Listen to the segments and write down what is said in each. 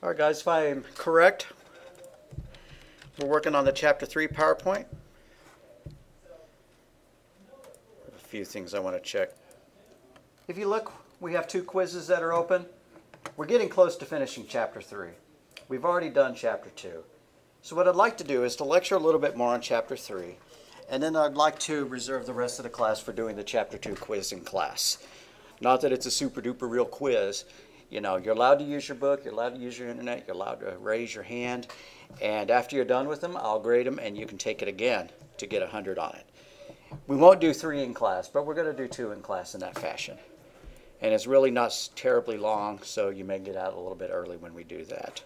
All right, guys, if I'm correct, we're working on the Chapter 3 PowerPoint. A few things I want to check. If you look, we have 2 quizzes that are open. We're getting close to finishing Chapter 3. We've already done Chapter 2. So what I'd like to do is to lecture a little bit more on Chapter 3, and then I'd like to reserve the rest of the class for doing the Chapter 2 quiz in class. Not that it's a super duper real quiz. You know, you're allowed to use your book, you're allowed to use your internet, you're allowed to raise your hand, and after you're done with them, I'll grade them and you can take it again to get 100 on it. We won't do 3 in class, but we're going to do 2 in class in that fashion. And it's really not terribly long, so you may get out a little bit early when we do that.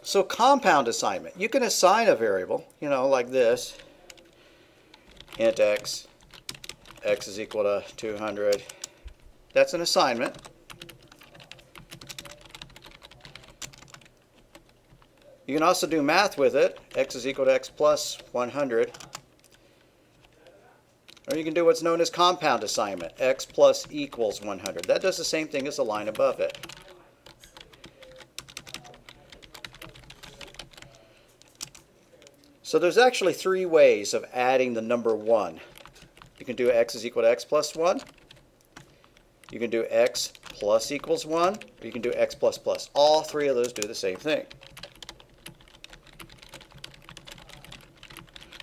So compound assignment. You can assign a variable, you know, like this. Int x is equal to 200. That's an assignment. You can also do math with it. X is equal to x plus 100. Or you can do what's known as compound assignment. X plus equals 100. That does the same thing as the line above it. So there's actually 3 ways of adding the number 1. You can do x is equal to x plus 1. You can do x plus equals 1. Or you can do x plus plus. All 3 of those do the same thing.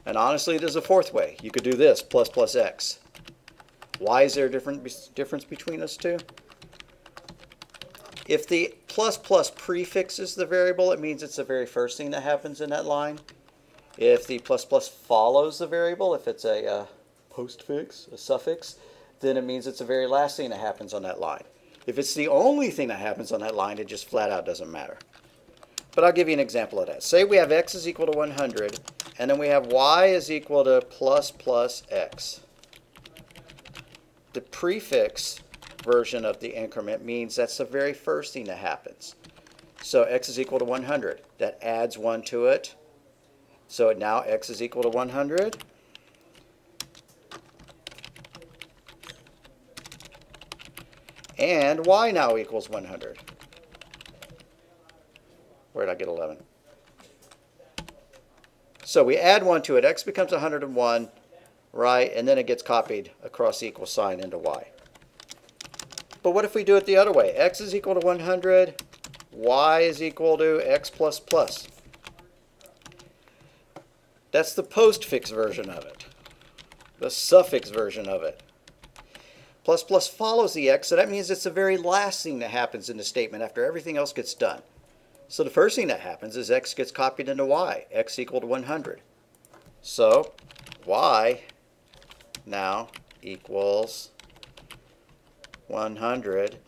And honestly, there's a 4th way. You could do this, plus plus x. Why is there a difference between those 2? If the plus plus prefixes the variable, it means it's the very first thing that happens in that line. If the plus plus follows the variable, if it's a postfix, a suffix, then it means it's the very last thing that happens on that line. If it's the only thing that happens on that line, it just flat out doesn't matter. But I'll give you an example of that. Say we have x is equal to 100, and then we have y is equal to plus plus x. The prefix version of the increment means that's the very first thing that happens. So x is equal to 100. That adds 1 to it. So now x is equal to 100. And y now equals 100. Where did I get 11? So we add 1 to it. X becomes 101, right? And then it gets copied across the equal sign into y. But what if we do it the other way? X is equal to 100. Y is equal to x plus plus. That's the postfix version of it, the suffix version of it. Plus plus follows the x, so that means it's the very last thing that happens in the statement after everything else gets done. So the first thing that happens is x gets copied into y, x equal to 100. So y now equals 100,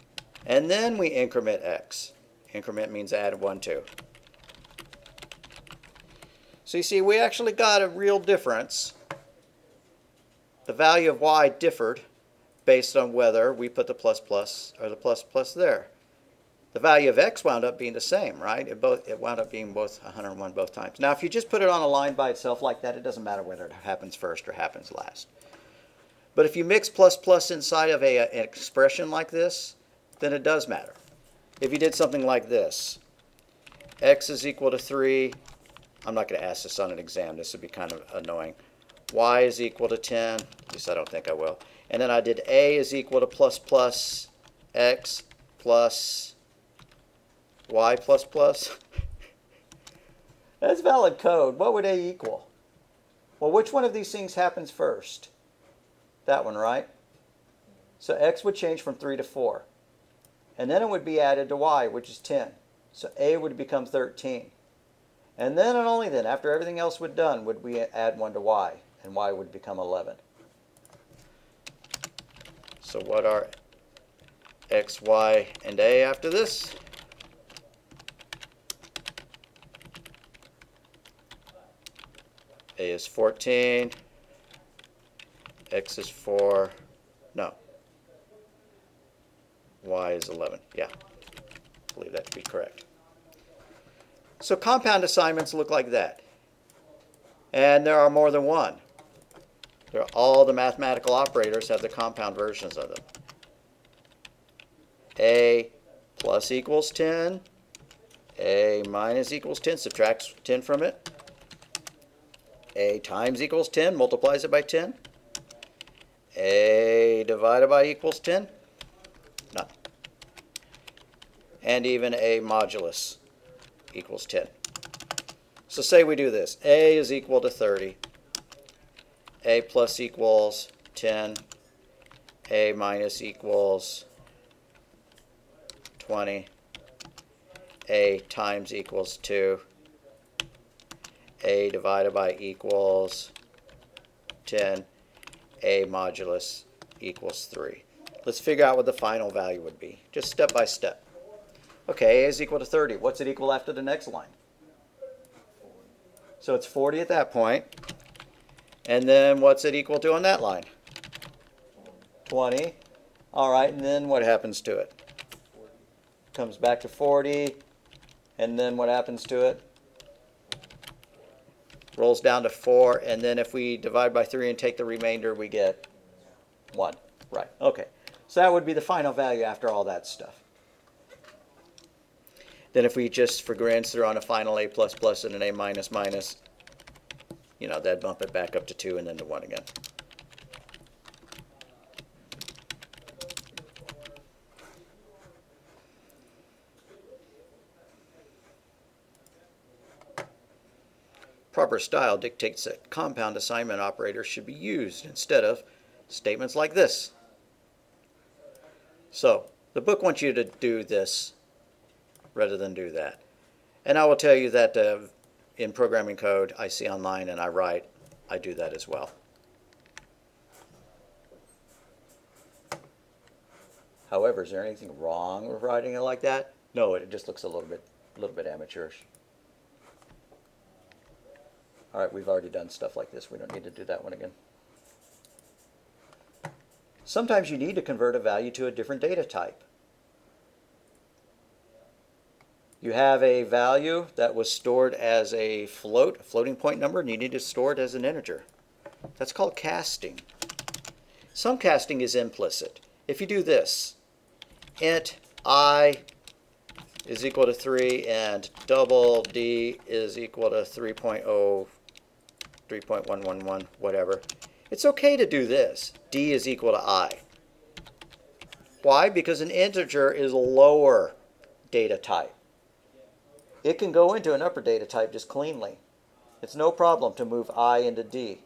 and then we increment x. Increment means add 1 to. So you see, we actually got a real difference. The value of y differed based on whether we put the plus plus or the plus plus there. The value of x wound up being the same, right? It wound up being both 101 both times. Now, if you just put it on a line by itself like that, it doesn't matter whether it happens first or happens last. But if you mix plus plus inside of an expression like this, then it does matter. If you did something like this, x is equal to 3. I'm not going to ask this on an exam. This would be kind of annoying. Y is equal to 10. At least I don't think I will. And then I did a is equal to plus plus x plus y plus plus. That's valid code. What would a equal? Well, which one of these things happens first? That one, right? So x would change from 3 to 4. And then it would be added to y, which is 10. So a would become 13. And then and only then, after everything else was done, would we add 1 to y, and y would become 11. So what are x, y, and a after this? A is 14, x is 4, no, y is 11. Yeah, I believe that to be correct. So compound assignments look like that. And there are more than one. All the mathematical operators have the compound versions of them. A plus equals 10. A minus equals 10, subtracts 10 from it. A times equals 10, multiplies it by 10. A divided by equals 10. None. And even A modulus equals 10. So say we do this. A is equal to 30. A plus equals 10. A minus equals 20. A times equals 2. A divided by equals 10. A modulus equals 3. Let's figure out what the final value would be, just step by step. Okay, A is equal to 30. What's it equal after the next line? So it's 40 at that point. And then what's it equal to on that line? 20. All right, and then what happens to it? Comes back to 40. And then what happens to it? Rolls down to 4. And then if we divide by 3 and take the remainder, we get 1. Right, okay. So that would be the final value after all that stuff. Then if we just, for grants, throw on a final A++ and an A minus, you know, that'd bump it back up to 2 and then to 1 again. Proper style dictates that compound assignment operators should be used instead of statements like this. So the book wants you to do this rather than do that. And I will tell you that in programming code I see online and I write, I do that as well. However, is there anything wrong with writing it like that? No, it just looks a little bit amateurish. All right, we've already done stuff like this. We don't need to do that one again. Sometimes you need to convert a value to a different data type. You have a value that was stored as a floating point number, and you need to store it as an integer. That's called casting. Some casting is implicit. If you do this, int I is equal to 3 and double D is equal to 3.0, 3.111, whatever. It's okay to do this. D is equal to I. Why? Because an integer is a lower data type. It can go into an upper data type just cleanly. It's no problem to move I into D.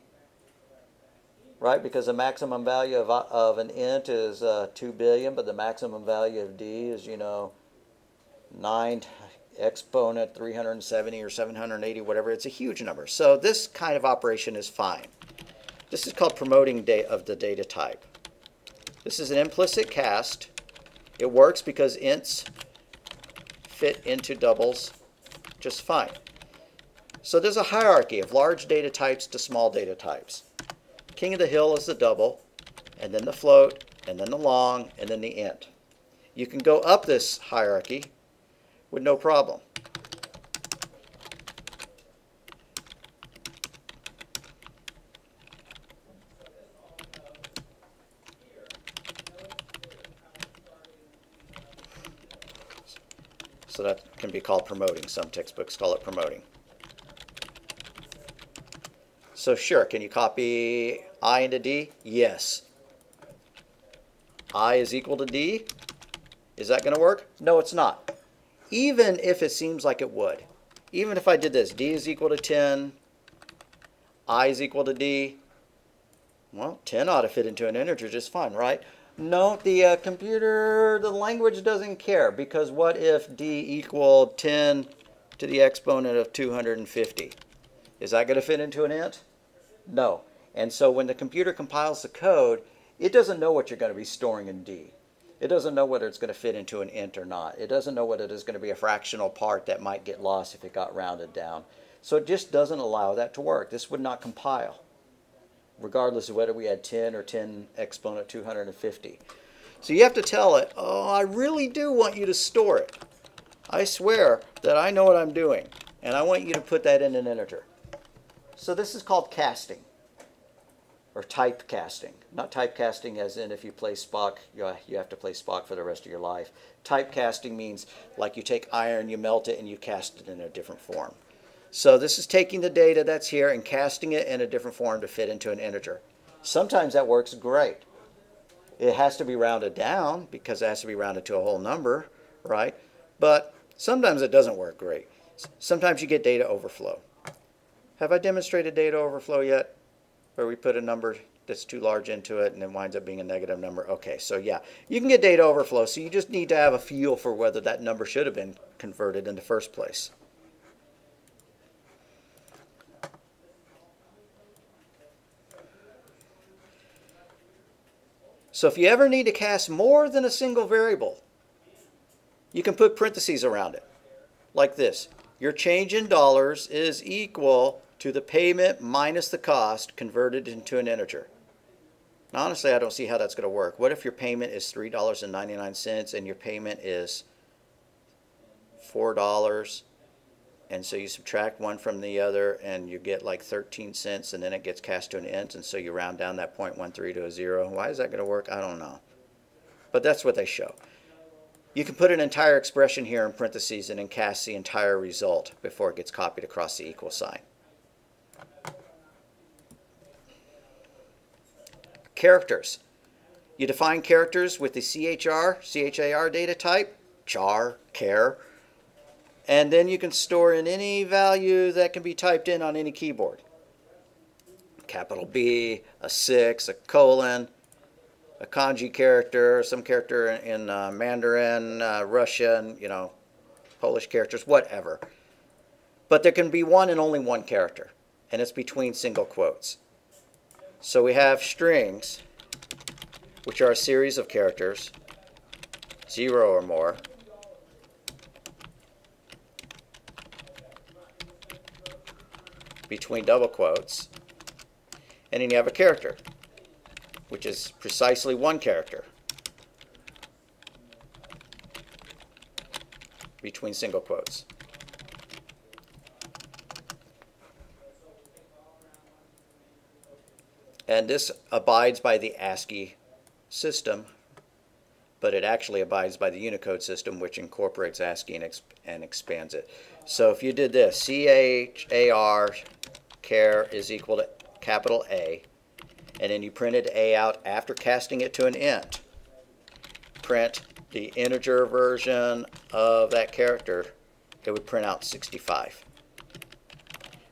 Right? Because the maximum value of an int is 2 billion, but the maximum value of D is, you know, 9 exponent 370 or 780, whatever. It's a huge number. So this kind of operation is fine. This is called promoting of the data type. This is an implicit cast. It works because ints fit into doubles just fine. So there's a hierarchy of large data types to small data types. King of the hill is the double, and then the float, and then the long, and then the int. You can go up this hierarchy with no problem. So that can be called promoting. Some textbooks call it promoting. So sure, can you copy I into D? Yes. I is equal to D. Is that going to work? No, it's not. Even if it seems like it would. Even if I did this, D is equal to 10, I is equal to D. Well, 10 ought to fit into an integer just fine, right? No, the computer, the language doesn't care, because what if D equaled 10 to the exponent of 250? Is that going to fit into an int? No. And so when the computer compiles the code, it doesn't know what you're going to be storing in D. It doesn't know whether it's going to fit into an int or not. It doesn't know whether there's going to be a fractional part that might get lost if it got rounded down. So it just doesn't allow that to work. This would not compile, regardless of whether we had 10 or 10 exponent 250. So you have to tell it, oh, I really do want you to store it. I swear that I know what I'm doing, and I want you to put that in an integer. So this is called casting. or typecasting. Not typecasting as in if you play Spock, you have to play Spock for the rest of your life. Typecasting means like you take iron, you melt it, and you cast it in a different form. So this is taking the data that's here and casting it in a different form to fit into an integer. Sometimes that works great. It has to be rounded down because it has to be rounded to a whole number, right? But sometimes it doesn't work great. Sometimes you get data overflow. Have I demonstrated data overflow yet? Where we put a number that's too large into it and it winds up being a negative number. Okay, so yeah, you can get data overflow, so you just need to have a feel for whether that number should have been converted in the first place. So if you ever need to cast more than a single variable, you can put parentheses around it, like this. Your change in dollars is equal to the payment minus the cost converted into an integer. Now, honestly, I don't see how that's going to work. What if your payment is $3.99 and your payment is $4, and so you subtract one from the other and you get like 13 cents, and then it gets cast to an int, and so you round down that 0.13 to a 0. Why is that going to work? I don't know. But that's what they show. You can put an entire expression here in parentheses and then cast the entire result before it gets copied across the equal sign. Characters. You define characters with the char data type, char, char, and then you can store in any value that can be typed in on any keyboard. Capital B, a 6, a colon, a kanji character, some character in Mandarin, Russian, Polish characters, whatever. But there can be one and only one character, and it's between single quotes. So we have strings, which are a series of characters, 0 or more, between double quotes, and then you have a character, which is precisely one character between single quotes. And this abides by the ASCII system, but it actually abides by the Unicode system, which incorporates ASCII and expands it. So if you did this, char is equal to capital A, and then you printed A out after casting it to an int, print the integer version of that character, it would print out 65.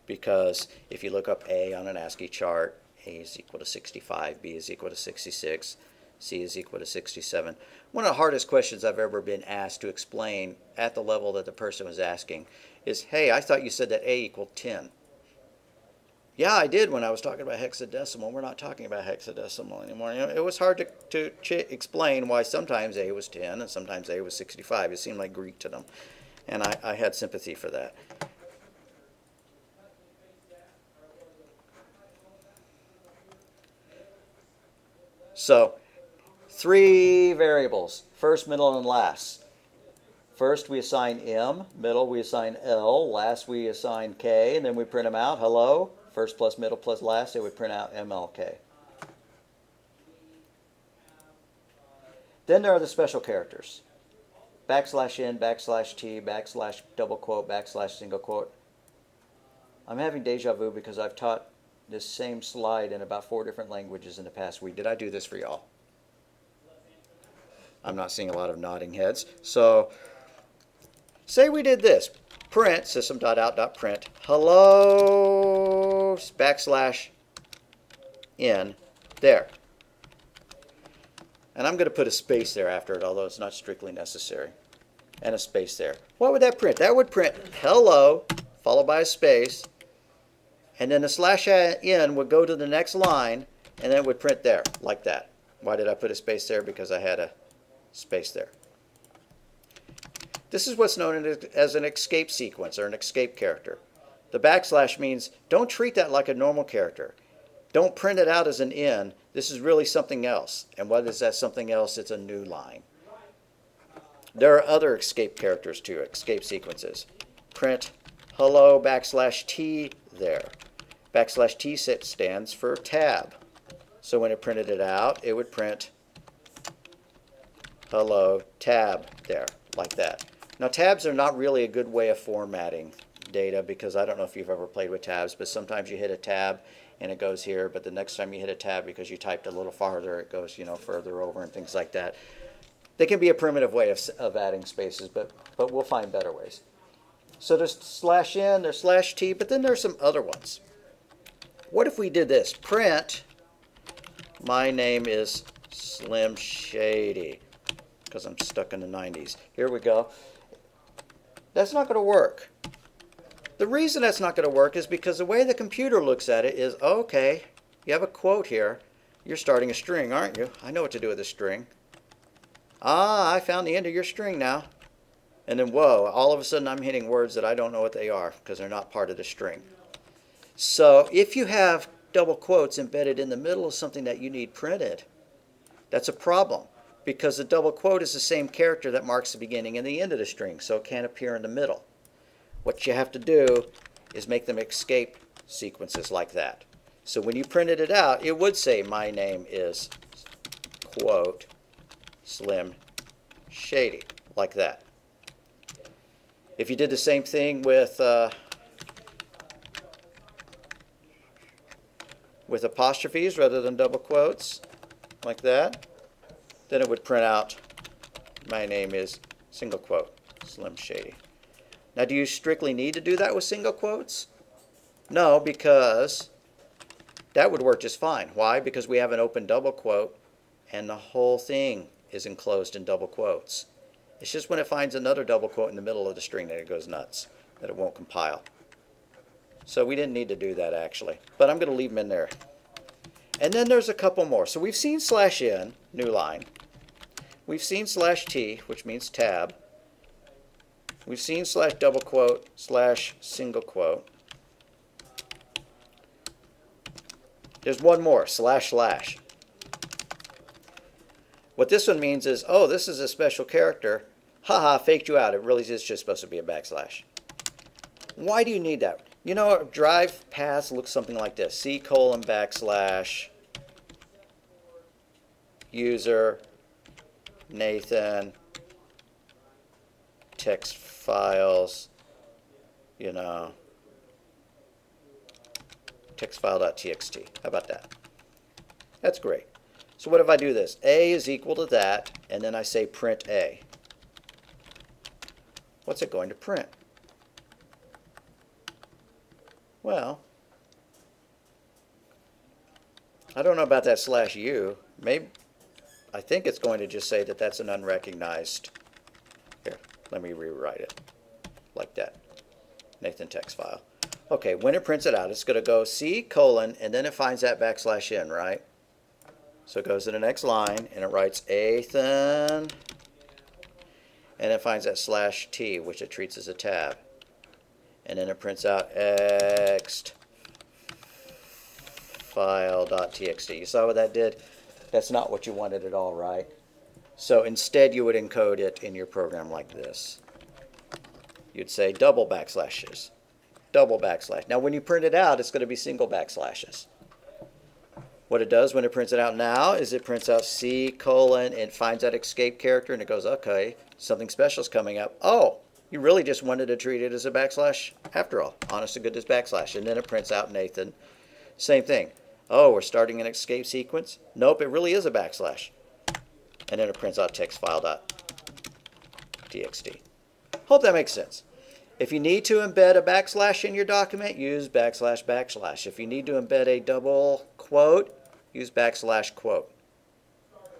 Because if you look up A on an ASCII chart, A is equal to 65, B is equal to 66, C is equal to 67. One of the hardest questions I've ever been asked to explain at the level that the person was asking is, hey, I thought you said that A equaled 10. Yeah, I did when I was talking about hexadecimal. We're not talking about hexadecimal anymore. It was hard to explain why sometimes A was 10 and sometimes A was 65. It seemed like Greek to them, and I had sympathy for that. So, 3 variables, first, middle, and last. First we assign M, middle we assign L, last we assign K, and then we print them out. Hello, first plus middle plus last, it would print out MLK. Then there are the special characters. \n, \t, double quote, single quote. I'm having deja vu because I've taught this same slide in about 4 different languages in the past week. Did I do this for y'all? I'm not seeing a lot of nodding heads. So, say we did this. Print, system.out.print, hello, \n, there. And I'm going to put a space there after it, although it's not strictly necessary. And a space there. What would that print? That would print hello, followed by a space, and then the /n would go to the next line, and then it would print there, like that. Why did I put a space there? Because I had a space there. This is what's known as an escape sequence, or an escape character. The \ means don't treat that like a normal character. Don't print it out as an n. This is really something else. And what is that something else? It's a new line. There are other escape characters too, escape sequences. Print hello \t there. \t stands for tab. So when it printed it out, it would print hello tab there, like that. Now tabs are not really a good way of formatting data, because I don't know if you've ever played with tabs, but sometimes you hit a tab and it goes here, but the next time you hit a tab, because you typed a little farther, it goes, you know, further over and things like that. They can be a primitive way of adding spaces, but we'll find better ways. So there's /n, there's /t, but then there's some other ones. What if we did this? Print, my name is Slim Shady, because I'm stuck in the 90s. Here we go. That's not going to work. The reason that's not going to work is because the way the computer looks at it is, okay, you have a quote here. You're starting a string, aren't you? I know what to do with a string. Ah, I found the end of your string now. And then, whoa, all of a sudden I'm hitting words that I don't know what they are because they're not part of the string. So if you have double quotes embedded in the middle of something that you need printed, that's a problem, because the double quote is the same character that marks the beginning and the end of the string, so it can't appear in the middle. What you have to do is make them escape sequences like that. So when you printed it out, it would say, my name is, quote, Slim Shady, like that. If you did the same thing with apostrophes rather than double quotes, like that, then it would print out, my name is, single quote, Slim Shady. Now, do you strictly need to do that with single quotes? No, because that would work just fine. Why? Because we have an open double quote, and the whole thing is enclosed in double quotes. It's just when it finds another double quote in the middle of the string that it goes nuts, that it won't compile. So we didn't need to do that, actually. But I'm going to leave them in there. And then there's a couple more. So we've seen /n, new line. We've seen /t, which means tab. We've seen /double quote, /single quote. There's one more, //. What this one means is, oh, this is a special character. Haha, faked you out. It really is just supposed to be a backslash. Why do you need that? You know, a drive path looks something like this. C:\/ user Nathan text files, you know, text file.txt. How about that? That's great. So what if I do this? A is equal to that, and then I say print A. What's it going to print? Well, I don't know about that /u. Maybe, I think it's going to just say that that's an unrecognized. Here, let me rewrite it like that. Nathan text file. Okay, when it prints it out, it's going to go C:, and then it finds that \n, right? So it goes to the next line, and it writes Athan, and it finds that /t, which it treats as a tab. And then it prints out ext file.txt. You saw what that did? That's not what you wanted at all, right? So instead, you would encode it in your program like this. You'd say double backslashes, double backslash. Now, when you print it out, it's going to be single backslashes. What it does when it prints it out now is it prints out C:, and finds that escape character, and it goes, okay, something special is coming up. Oh, you really just wanted to treat it as a backslash after all. Honest to goodness backslash. And then it prints out Nathan. Same thing. Oh, we're starting an escape sequence? Nope, it really is a backslash. And then it prints out text file.txt. Hope that makes sense. If you need to embed a backslash in your document, use \\. If you need to embed a double quote, use \quote.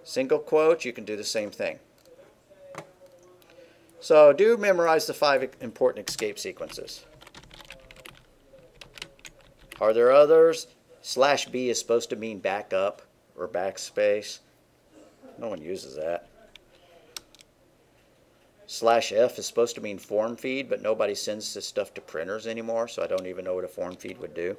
Single quote, you can do the same thing. So do memorize the 5 important escape sequences. Are there others? /b is supposed to mean backup or backspace. No one uses that. /f is supposed to mean form feed, but nobody sends this stuff to printers anymore, so I don't even know what a form feed would do.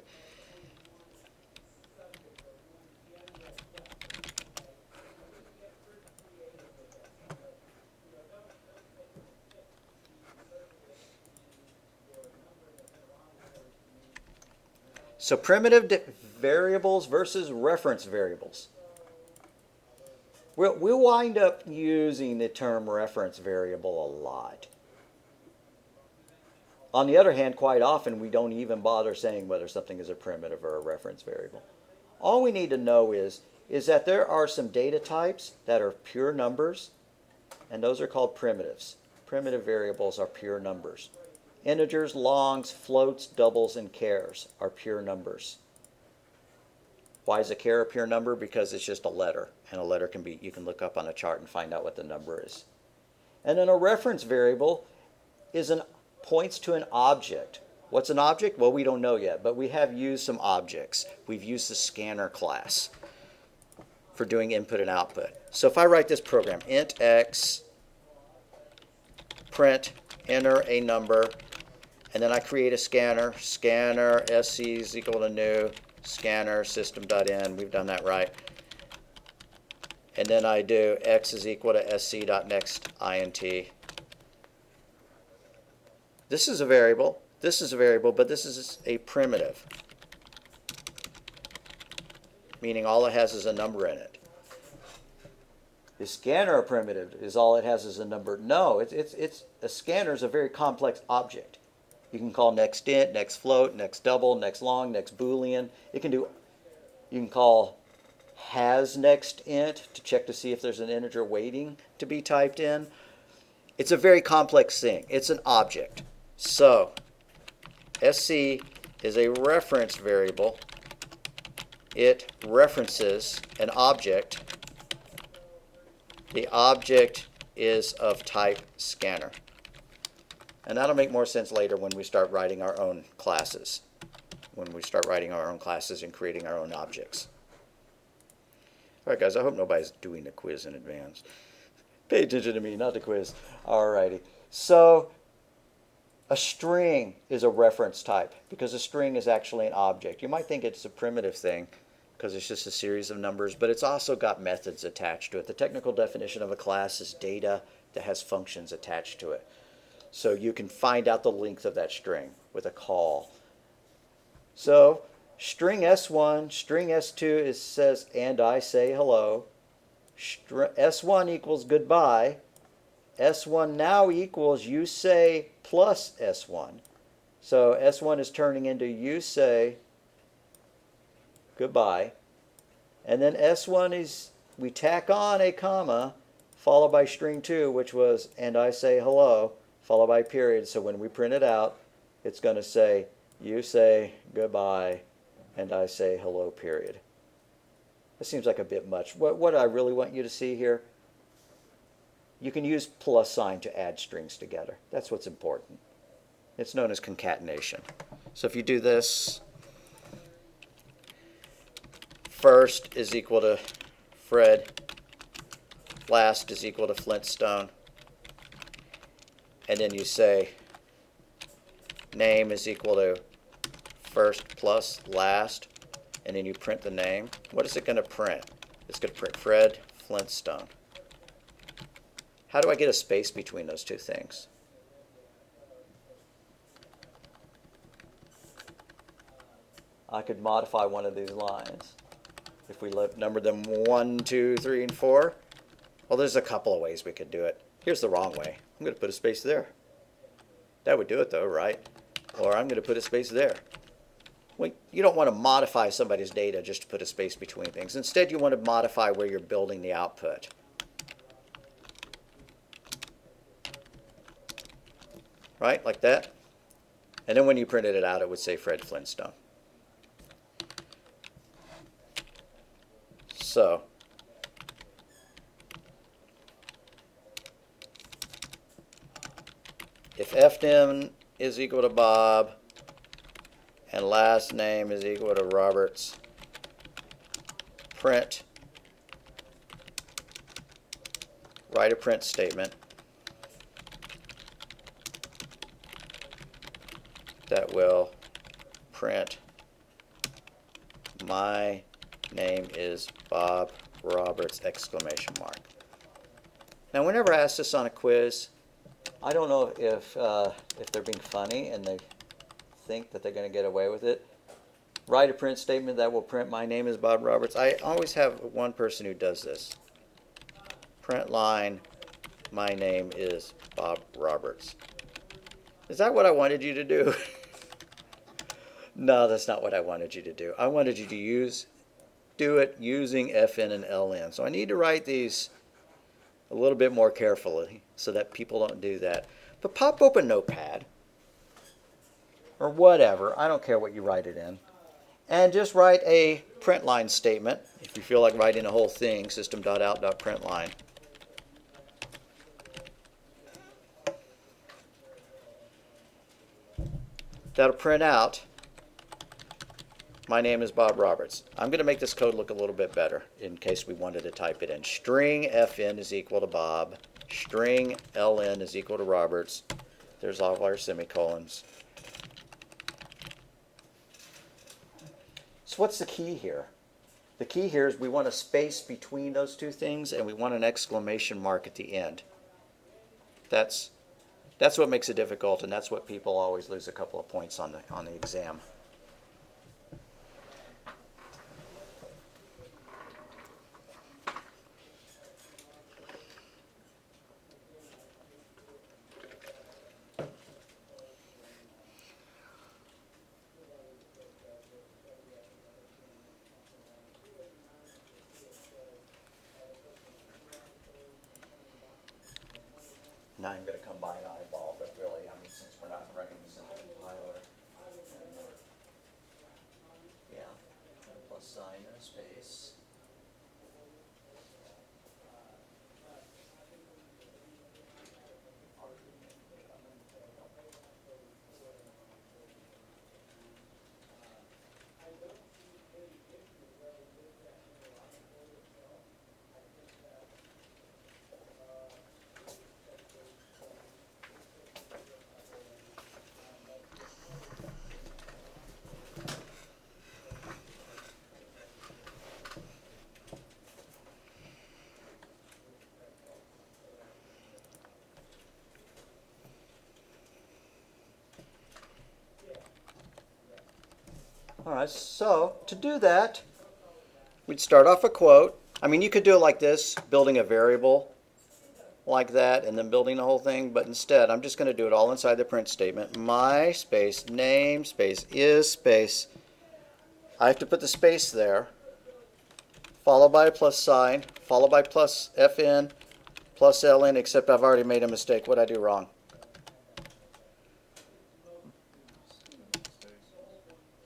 So primitive variables versus reference variables. We'll wind up using the term reference variable a lot. On the other hand, quite often we don't even bother saying whether something is a primitive or a reference variable. All we need to know is that there are some data types that are pure numbers, and those are called primitives. Primitive variables are pure numbers. Integers, longs, floats, doubles, and chars are pure numbers. Why is a char a pure number? Because it's just a letter, and a letter can be, you can look up on a chart and find out what the number is. And then a reference variable points to an object. What's an object? Well, we don't know yet, but we have used some objects. We've used the scanner class for doing input and output. So if I write this program, int x, print, enter a number, and then I create a scanner, scanner sc is equal to new, scanner system.in, we've done that right. And then I do x is equal to sc.next int. This is a variable, but this is a primitive, meaning all it has is a number in it. Is scanner a primitive? Is all it has is a number? No, a scanner is a very complex object. You can call next int, next float, next double, next long, next boolean. You can call has next int to check to see if there's an integer waiting to be typed in. It's a very complex thing. It's an object. So sc is a reference variable. It references an object. The object is of type scanner. And that'll make more sense later when we start writing our own classes. When we start writing our own classes and creating our own objects. All right, guys, I hope nobody's doing the quiz in advance. Pay attention to me, not the quiz. All righty. So a string is a reference type because a string is actually an object. You might think it's a primitive thing because it's just a series of numbers, but it's also got methods attached to it. The technical definition of a class is data that has functions attached to it. So you can find out the length of that string with a call. So string S1, string S2 says, and I say hello. S1 equals goodbye. S1 now equals you say plus S1. So S1 is turning into you say goodbye. And then S1 is, we tack on a comma followed by string 2, which was, and I say hello, followed by period. So when we print it out, it's going to say, you say goodbye, and I say hello, period. That seems like a bit much. What I really want you to see here, you can use plus sign to add strings together. That's what's important. It's known as concatenation. So if you do this, first is equal to Fred, last is equal to Flintstone, and then you say name is equal to first plus last, and then you print the name. What is it going to print? It's going to print Fred Flintstone. How do I get a space between those two things? I could modify one of these lines. If we number them 1, 2, 3, and 4, well, there's a couple of ways we could do it. Here's the wrong way. I'm going to put a space there. That would do it, though, right? Or I'm going to put a space there. Well, you don't want to modify somebody's data just to put a space between things. Instead, you want to modify where you're building the output. Right, like that. And then when you printed it out, it would say Fred Flintstone. So, if FNAM is equal to Bob and last name is equal to Roberts, print, write a print statement that will print my name is Bob Roberts, exclamation mark. Now, whenever I ask this on a quiz, I don't know if they're being funny and they think that they're going to get away with it. Write a print statement that will print my name is Bob Roberts. I always have one person who does this. Print line, my name is Bob Roberts. Is that what I wanted you to do? No, that's not what I wanted you to do. I wanted you to do it using FN and LN. So I need to write these a little bit more carefully so that people don't do that. But pop open Notepad or whatever. I don't care what you write it in. And just write a print line statement. If you feel like writing a whole thing, system.out.println. That'll print out, my name is Bob Roberts. I'm going to make this code look a little bit better in case we wanted to type it in. String FN is equal to Bob. String LN is equal to Roberts. There's all of our semicolons. So what's the key here? The key here is we want a space between those two things, and we want an exclamation mark at the end. That's what makes it difficult, and that's what people always lose a couple of points on the exam. Now I'm going to combine eyeball, but really, I mean, since we're not running this in the compiler, yeah, plus sign and a space. All right, so to do that, we'd start off a quote. I mean, you could do it like this, building a variable like that, and then building the whole thing, but instead, I'm just going to do it all inside the print statement. My space, name, space, is, space. I have to put the space there, followed by a plus sign, followed by plus FN, plus LN, except I've already made a mistake. What did I do wrong?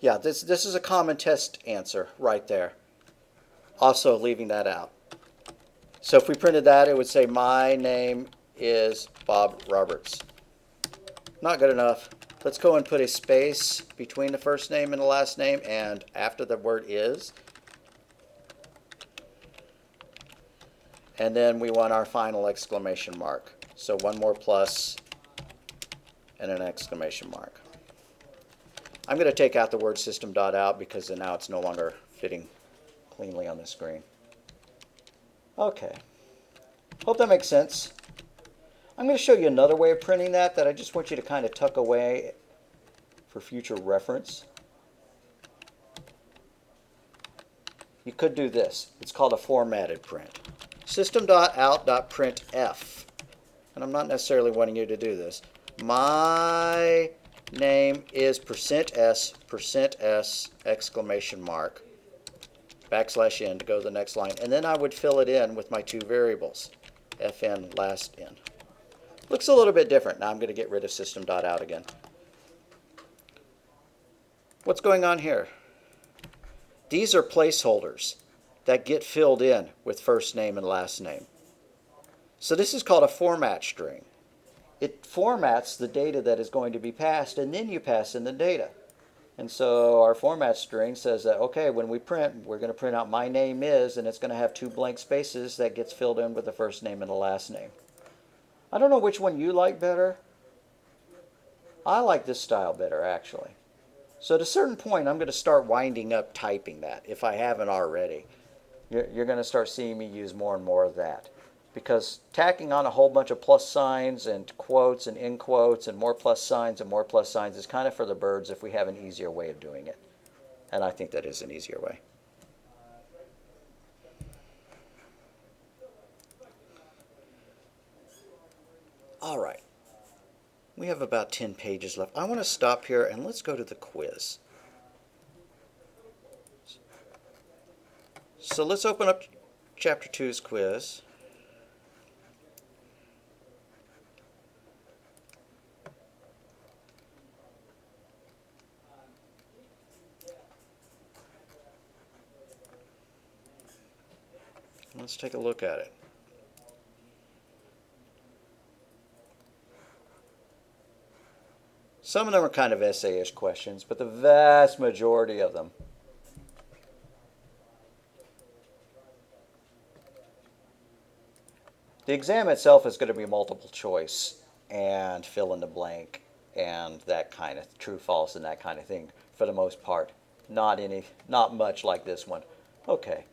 Yeah, this is a common test answer right there. Also leaving that out. So if we printed that, it would say, my name is Bob Roberts. Not good enough. Let's go and put a space between the first name and the last name and after the word is. And then we want our final exclamation mark. So one more plus and an exclamation mark. I'm going to take out the word system.out because now it's no longer fitting cleanly on the screen. Okay. Hope that makes sense. I'm going to show you another way of printing that I just want you to kind of tuck away for future reference. You could do this. It's called a formatted print. System.out.printf. And I'm not necessarily wanting you to do this. My name is %s, exclamation mark, \n to go to the next line. And then I would fill it in with my two variables, fn, last in. Looks a little bit different. Now I'm going to get rid of system.out again. What's going on here? These are placeholders that get filled in with first name and last name. So this is called a format string. It formats the data that is going to be passed, and then you pass in the data. And so our format string says that, okay, when we print, we're going to print out my name is, and it's going to have two blank spaces that gets filled in with the first name and the last name. I don't know which one you like better. I like this style better, actually. So at a certain point, I'm going to start winding up typing that, if I haven't already. You're going to start seeing me use more and more of that. Because tacking on a whole bunch of plus signs and quotes and end quotes and more plus signs is kind of for the birds if we have an easier way of doing it. And I think that is an easier way. All right. We have about 10 pages left. I want to stop here and let's go to the quiz. So let's open up Chapter 2's quiz. Let's take a look at it. Some of them are kind of essay-ish questions, but the vast majority of them the exam itself is going to be multiple choice and fill in the blank and that kind of true, false, and that kind of thing for the most part. Not much like this one. Okay.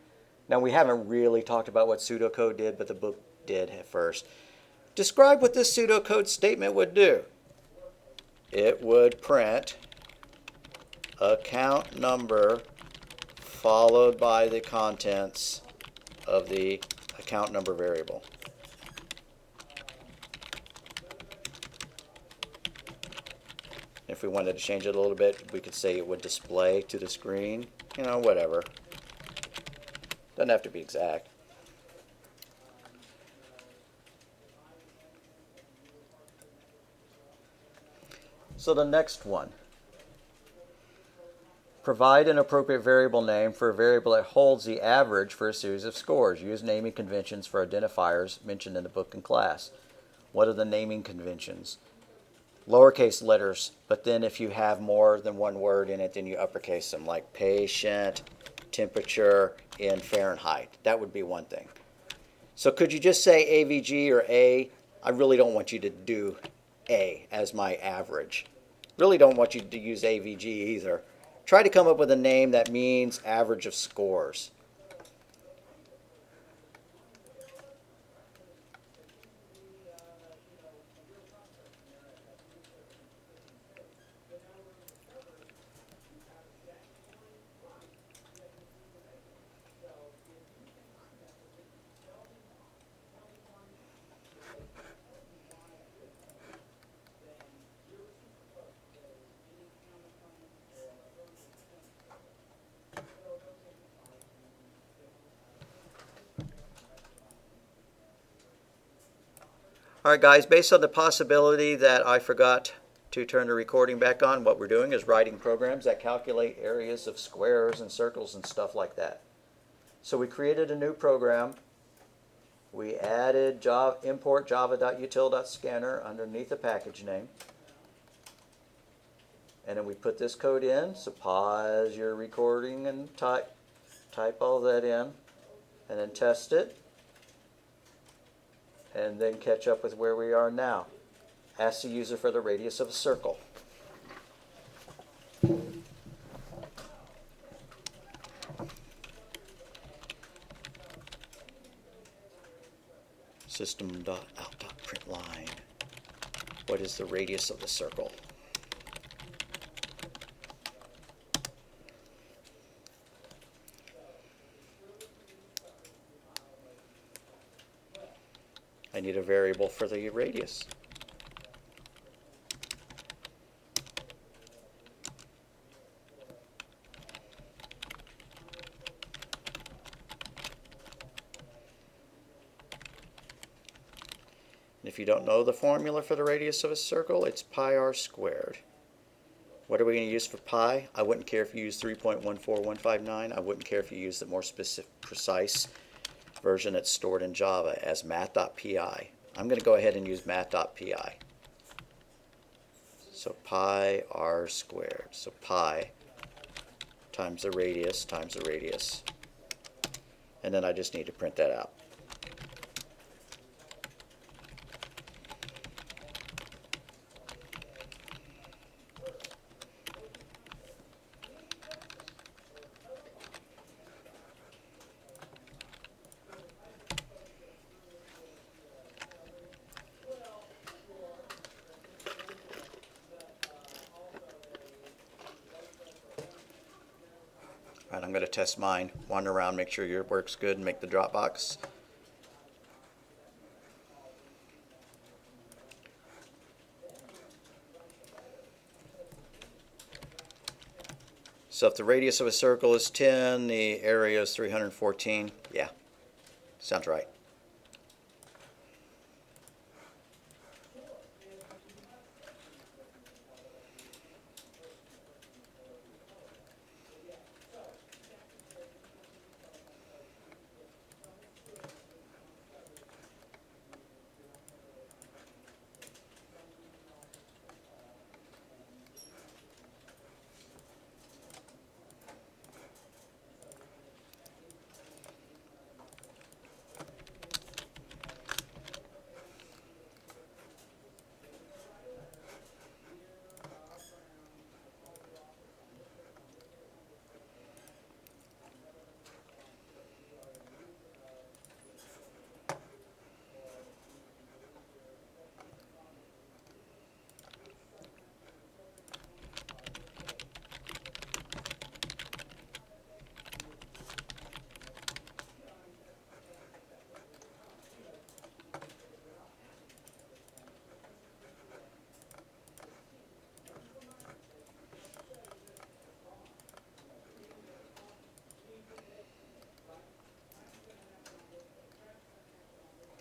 Now we haven't really talked about what pseudocode did, but the book did at first. Describe what this pseudocode statement would do. It would print account number followed by the contents of the account number variable. If we wanted to change it a little bit, we could say it would display to the screen. You know, whatever. Doesn't have to be exact. So the next one. Provide an appropriate variable name for a variable that holds the average for a series of scores. Use naming conventions for identifiers mentioned in the book and class. What are the naming conventions? Lowercase letters, but then if you have more than one word in it, then you uppercase them, like patient, temperature, in Fahrenheit. That would be one thing. So could you just say AVG or A? I really don't want you to do A as my average. Really don't want you to use AVG either. Try to come up with a name that means average of scores. All right, guys, based on the possibility that I forgot to turn the recording back on, what we're doing is writing programs that calculate areas of squares and circles and stuff like that. So we created a new program. We added import java.util.scanner underneath the package name. And then we put this code in. So pause your recording and type all that in. And then test it. And then catch up with where we are now. Ask the user for the radius of a circle. System.out.println. What is the radius of the circle? I need a variable for the radius. And if you don't know the formula for the radius of a circle, it's pi r squared. What are we going to use for pi? I wouldn't care if you use 3.14159. I wouldn't care if you use the more precise version that's stored in Java as math.pi. I'm going to go ahead and use math.pi. So pi r squared. So pi times the radius times the radius. And then I just need to print that out. All right, I'm going to test mine. Wander around, make sure your work's good, and make the Dropbox. So if the radius of a circle is 10, the area is 314. Yeah, sounds right.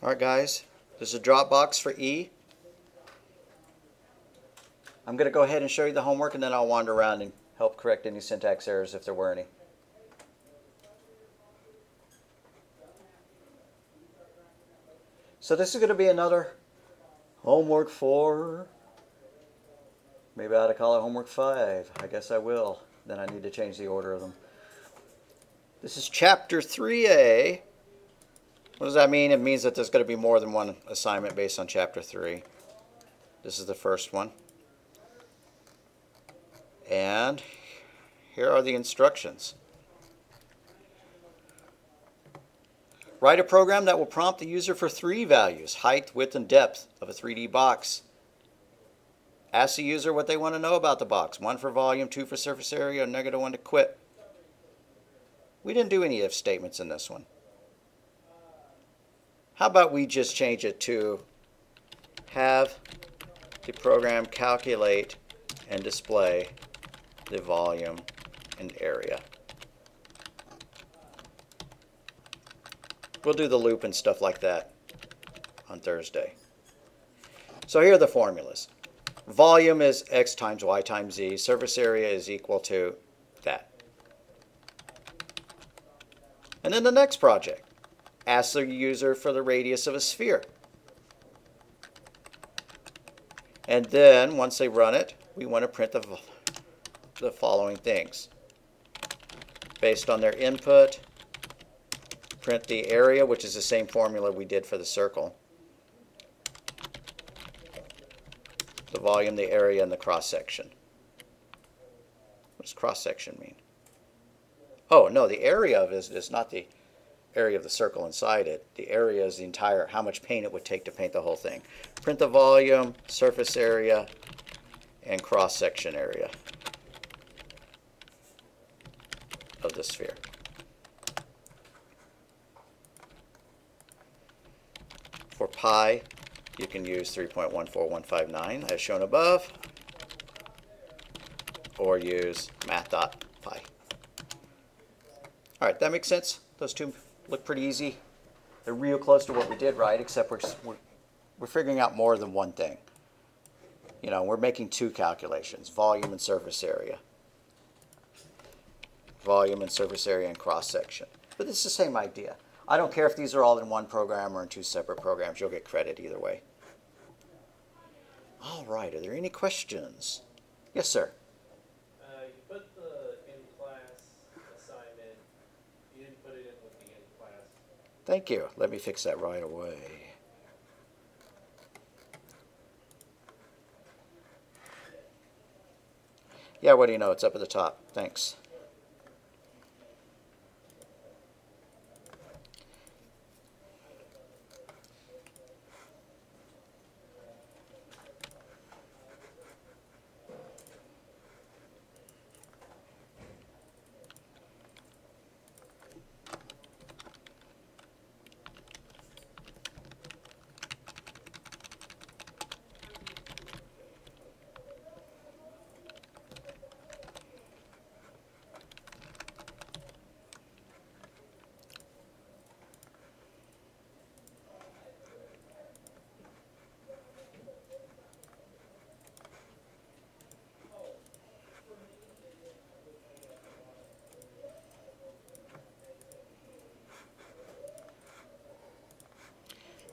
All right, guys, this is a Dropbox for E. I'm going to go ahead and show you the homework, and then I'll wander around and help correct any syntax errors if there were any. So this is going to be another homework 4. Maybe I ought to call it homework 5. I guess I will. Then I need to change the order of them. This is chapter 3A. What does that mean? It means that there's going to be more than one assignment based on chapter 3. This is the first one. And here are the instructions. Write a program that will prompt the user for 3 values, height, width, and depth of a 3D box. Ask the user what they want to know about the box. 1 for volume, 2 for surface area, and -1 to quit. We didn't do any if statements in this one. How about we just change it to have the program calculate and display the volume and area. We'll do the loop and stuff like that on Thursday. So here are the formulas. Volume is x times y times z. Surface area is equal to that. And then the next project. Ask the user for the radius of a sphere. And then, once they run it, we want to print the following things. Based on their input, print the area, which is the same formula we did for the circle. The volume, the area, and the cross-section. What does cross-section mean? Oh, no, the area of it is not the area of the circle inside it. The area is the entire, how much paint it would take to paint the whole thing. Print the volume, surface area, and cross-section area of the sphere. For pi, you can use 3.14159 as shown above, or use math.pi. All right, that makes sense? Those two look pretty easy. They're real close to what we did, right? Except we're figuring out more than one thing. You know, we're making 2 calculations, volume and surface area. Volume and surface area and cross-section. But it's the same idea. I don't care if these are all in one program or in 2 separate programs. You'll get credit either way. All right, are there any questions? Yes, sir. You put the in-class assignment, you didn't put it in with the in-class. Thank you. Let me fix that right away. Yeah, what do you know? It's up at the top. Thanks.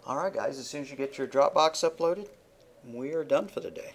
All right, guys, as soon as you get your Dropbox uploaded, we are done for the day.